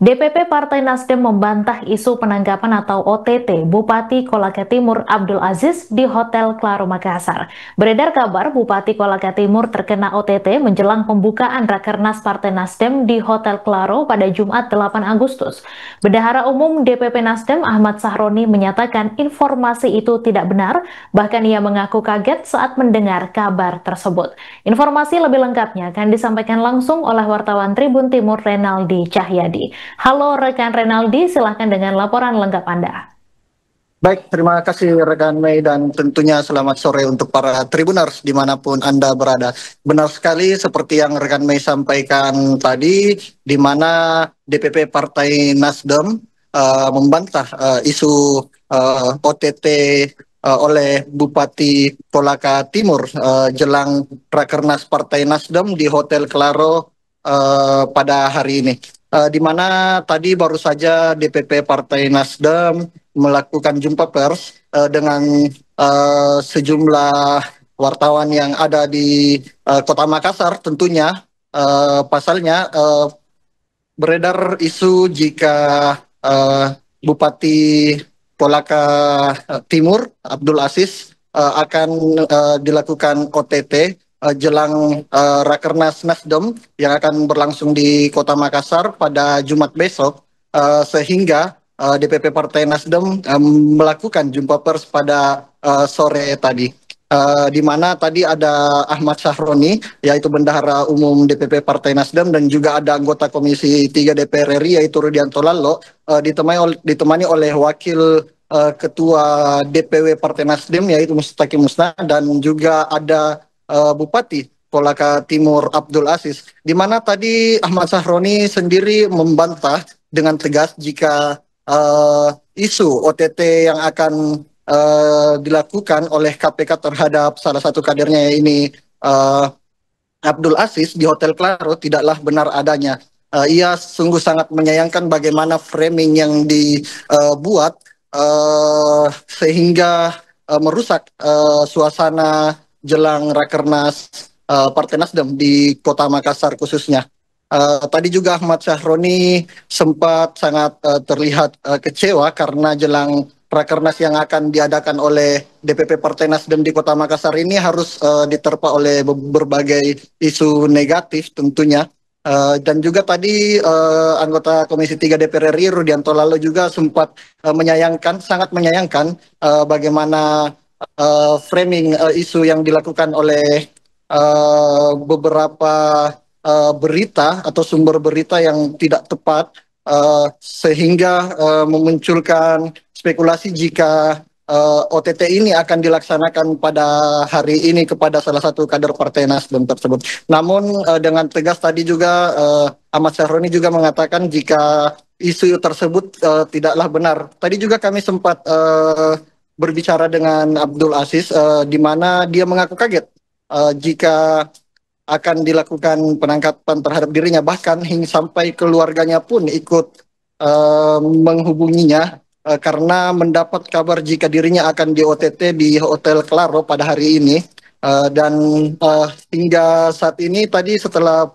DPP Partai Nasdem membantah isu penangkapan atau OTT Bupati Kolaka Timur Abdul Aziz di Hotel Claro Makassar. Beredar kabar Bupati Kolaka Timur terkena OTT menjelang pembukaan Rakernas Partai Nasdem di Hotel Claro pada Jumat 8 Agustus. Bendahara Umum DPP Nasdem Ahmad Sahroni menyatakan informasi itu tidak benar, bahkan ia mengaku kaget saat mendengar kabar tersebut. Informasi lebih lengkapnya akan disampaikan langsung oleh wartawan Tribun Timur Renaldi Cahyadi. Halo rekan Renaldi, silahkan dengan laporan lengkap Anda. Baik, terima kasih rekan Mei dan tentunya selamat sore untuk para Tribuners dimanapun Anda berada. Benar sekali seperti yang rekan Mei sampaikan tadi, di mana DPP Partai Nasdem membantah isu OTT oleh Bupati Kolaka Timur jelang Rakernas Partai Nasdem di Hotel Claro pada hari ini. Di mana tadi baru saja DPP Partai Nasdem melakukan jumpa pers dengan sejumlah wartawan yang ada di Kota Makassar. Tentunya pasalnya beredar isu jika Bupati Kolaka Timur Abdul Aziz akan dilakukan OTT jelang Rakernas Nasdem yang akan berlangsung di Kota Makassar pada Jumat besok, sehingga DPP Partai Nasdem melakukan jumpa pers pada sore tadi. Di mana tadi ada Ahmad Sahroni, yaitu Bendahara Umum DPP Partai Nasdem, dan juga ada anggota Komisi 3 DPR RI, yaitu Rudianto Lallo, ditemani oleh Wakil Ketua DPW Partai Nasdem, yaitu Mustaqim Musna, dan juga ada Bupati Kolaka Timur Abdul Aziz, di mana tadi Ahmad Sahroni sendiri membantah dengan tegas jika isu OTT yang akan dilakukan oleh KPK terhadap salah satu kadernya ini Abdul Aziz di Hotel Claro tidaklah benar adanya. Ia sungguh sangat menyayangkan bagaimana framing yang dibuat sehingga merusak suasana jelang Rakernas Partai Nasdem di Kota Makassar khususnya. Tadi juga Ahmad Sahroni sempat sangat terlihat kecewa karena jelang Rakernas yang akan diadakan oleh DPP Partai Nasdem di Kota Makassar ini harus diterpa oleh berbagai isu negatif tentunya. Dan juga tadi anggota Komisi 3 DPR RI Rudianto Lallo juga sempat sangat menyayangkan bagaimana framing isu yang dilakukan oleh beberapa berita atau sumber berita yang tidak tepat, sehingga memunculkan spekulasi jika OTT ini akan dilaksanakan pada hari ini kepada salah satu kader Partai Nasdem tersebut. Namun dengan tegas tadi juga Ahmad Sahroni juga mengatakan jika isu tersebut tidaklah benar. Tadi juga kami sempat berbicara dengan Abdul Aziz, di mana dia mengaku kaget jika akan dilakukan penangkapan terhadap dirinya, bahkan hingga sampai keluarganya pun ikut menghubunginya karena mendapat kabar jika dirinya akan di OTT di Hotel Claro pada hari ini. Dan hingga saat ini tadi setelah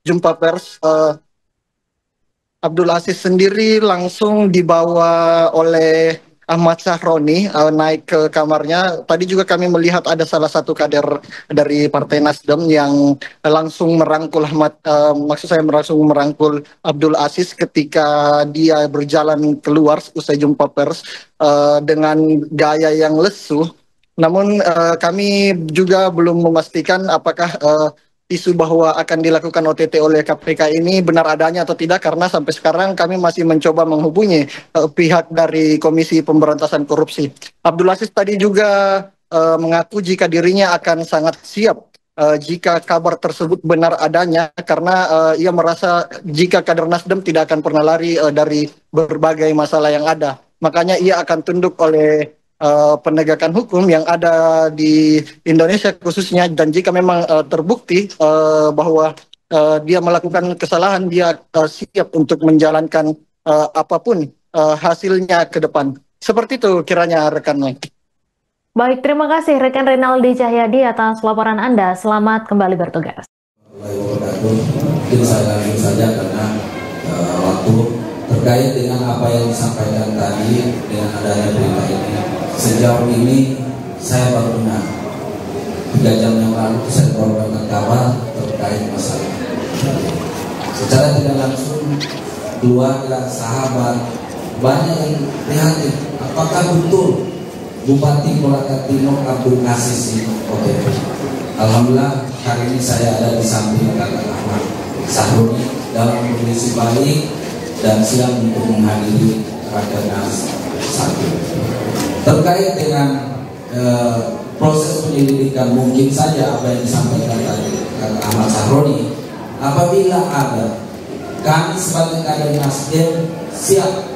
jumpa pers, Abdul Aziz sendiri langsung dibawa oleh Ahmad Sahroni naik ke kamarnya. Tadi juga kami melihat ada salah satu kader dari Partai Nasdem yang langsung merangkul langsung merangkul Abdul Aziz ketika dia berjalan keluar usai jumpa pers dengan gaya yang lesu. Namun kami juga belum memastikan apakah isu bahwa akan dilakukan OTT oleh KPK ini benar adanya atau tidak, karena sampai sekarang kami masih mencoba menghubungi pihak dari Komisi Pemberantasan Korupsi. Abdul Aziz tadi juga mengaku jika dirinya akan sangat siap jika kabar tersebut benar adanya, karena ia merasa jika kader Nasdem tidak akan pernah lari dari berbagai masalah yang ada. Makanya ia akan tunduk oleh penegakan hukum yang ada di Indonesia khususnya, dan jika memang terbukti bahwa dia melakukan kesalahan, dia siap untuk menjalankan apapun hasilnya ke depan. Seperti itu kiranya rekan Mike. Baik, terima kasih rekan Renaldi Cahyadi atas laporan Anda. Selamat kembali bertugas. Mungkin saja karena waktu terkait dengan apa yang disampaikan tadi dengan adanya berita ini. Sejauh ini saya baru dengar 3 jam yang lalu saya mendapatkan kabar terkait masalah. Secara tidak langsung keluarga, sahabat banyak yang prihatin. Apakah betul Bupati Kolaka Timur Abdul Aziz ini OTT? Alhamdulillah hari ini saya ada di samping Kakak Ahmad Sahroni dalam kondisi baik dan siap untuk menghadiri Rakernas 1. Terkait dengan proses penyelidikan, mungkin saja apa yang disampaikan tadi Kakak Ahmad Sahroni, apabila ada, kami sebagai kader Nasdem siap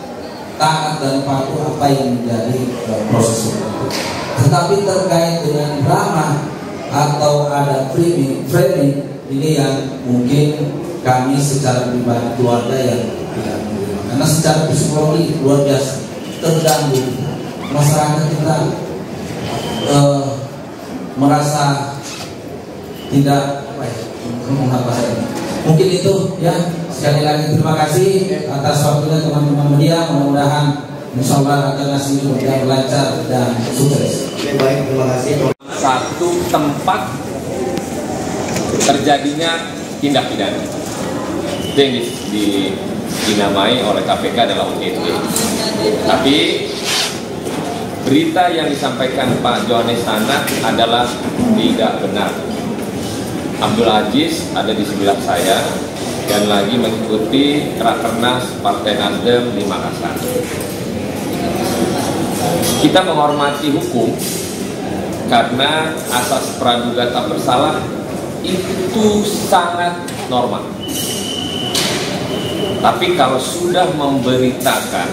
taat dan patuh apa yang menjadi proses hukum. Tetapi terkait dengan drama atau ada framing ini yang mungkin kami secara pribadi keluarga yang tidak menerima, karena secara psikologi luar biasa terganggu. Masyarakat kita merasa tidak mungkin itu ya. Sekali lagi terima kasih atas waktunya teman-teman media. Mudah-mudahan insyaallah akan nasi berjalan lancar dan sukses. Baik, terima kasih. Satu tempat terjadinya tindak pidana itu yang dinamai oleh KPK adalah OTT. Tapi berita yang disampaikan Pak Johannes Tanak adalah tidak benar. Abdul Aziz ada di sebelah saya dan lagi mengikuti Rakernas Partai Nasdem di Makassar. Kita menghormati hukum karena asas praduga tak bersalah itu sangat normal. Tapi kalau sudah memberitakan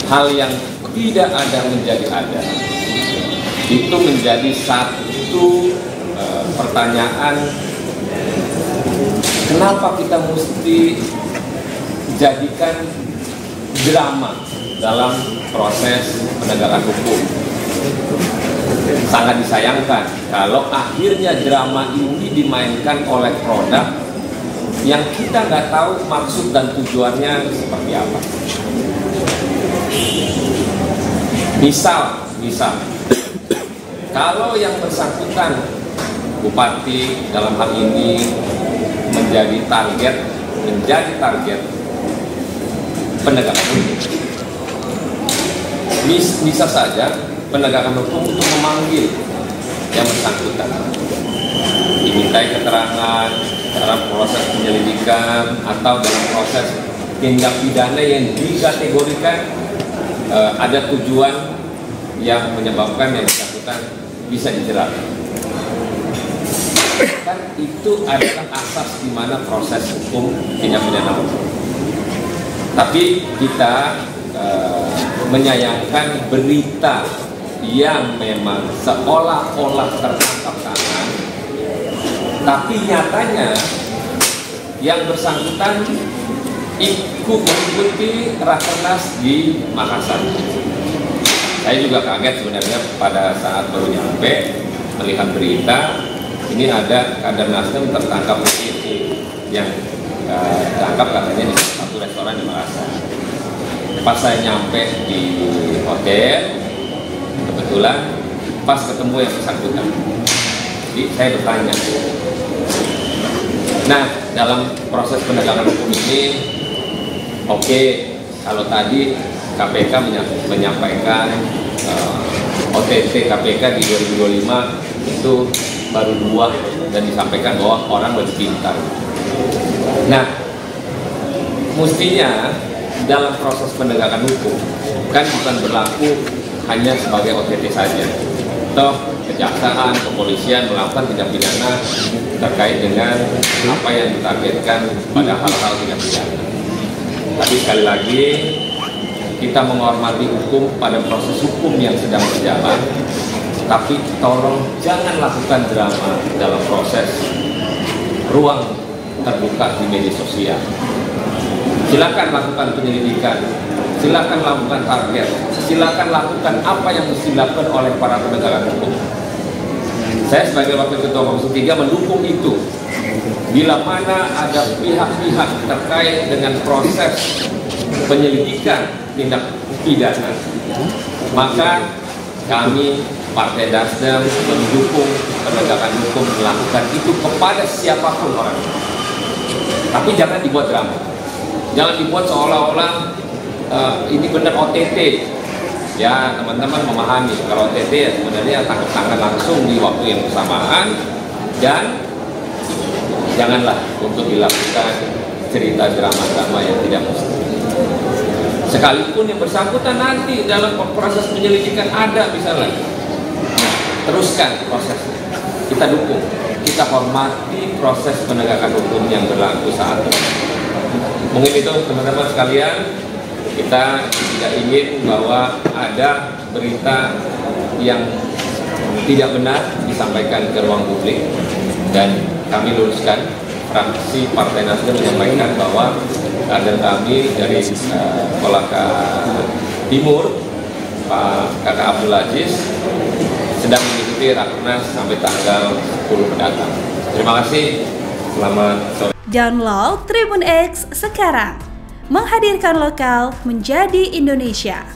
hal yang tidak ada menjadi ada, itu menjadi satu pertanyaan, kenapa kita mesti jadikan drama dalam proses penegakan hukum. Sangat disayangkan kalau akhirnya drama ini dimainkan oleh produk yang kita nggak tahu maksud dan tujuannya seperti apa. Misal kalau yang bersangkutan bupati dalam hal ini menjadi target penegakan hukum, bisa saja penegakan hukum untuk memanggil yang bersangkutan, dimintai keterangan dalam proses penyelidikan atau dalam proses tindak pidana yang dikategorikan ada tujuan yang menyebabkan yang bersangkutan bisa dijerat. Kan itu adalah asas di mana proses hukum tindak pidana hukum. Tapi kita menyayangkan berita yang memang seolah-olah tertangkap tangan, tapi nyatanya yang bersangkutan ikut mengikuti Rakernas di Makassar. Saya juga kaget sebenarnya pada saat baru nyampe melihat berita ini ada kader Nasdem tertangkap di yang ditangkap katanya di satu restoran di Makassar. Pas saya nyampe di hotel, kebetulan pas ketemu yang bersangkutan, jadi saya bertanya. Nah, dalam proses penegakan hukum ini, oke, kalau tadi KPK menyampaikan OTT KPK di 2025 itu baru 2 dan disampaikan bahwa orang lebih pintar. Nah, mestinya dalam proses penegakan hukum kan bukan berlaku hanya sebagai OTT saja. Toh kejaksaan, kepolisian melakukan tindak pidana terkait dengan apa yang ditargetkan pada hal-hal tindak pidana. Tapi sekali lagi kita menghormati hukum pada proses hukum yang sedang berjalan. Tapi tolong jangan lakukan drama dalam proses ruang terbuka di media sosial. Silakan lakukan penyelidikan, silakan lakukan target, silakan lakukan apa yang mesti dilakukan oleh para penegak hukum. Saya sebagai Wakil Ketua Komisi 3 mendukung itu. bila mana ada pihak-pihak terkait dengan proses penyelidikan tindak pidana, maka kami Partai Nasdem mendukung penegakan hukum melakukan itu kepada siapapun orang. Tapi jangan dibuat drama, jangan dibuat seolah-olah ini benar OTT. Ya, teman-teman memahami kalau OTT ya sebenarnya tangkap tangan langsung di waktu yang bersamaan, dan janganlah untuk dilakukan cerita drama-drama yang tidak mesti. Sekalipun yang bersangkutan nanti dalam proses penyelidikan ada misalnya, teruskan prosesnya. Kita dukung, kita hormati proses penegakan hukum yang berlaku saat ini. Mungkin itu teman-teman sekalian, kita tidak ingin bahwa ada berita yang tidak benar disampaikan ke ruang publik, dan kami luruskan. Fraksi Partai Nasdem menyampaikan bahwa kader kami dari Kolaka Timur, Pak Kakak Abdul Aziz, sedang mengikuti Rakernas sampai tanggal 10 mendatang. Terima kasih, selamat sore. Download Tribun X sekarang, menghadirkan lokal menjadi Indonesia.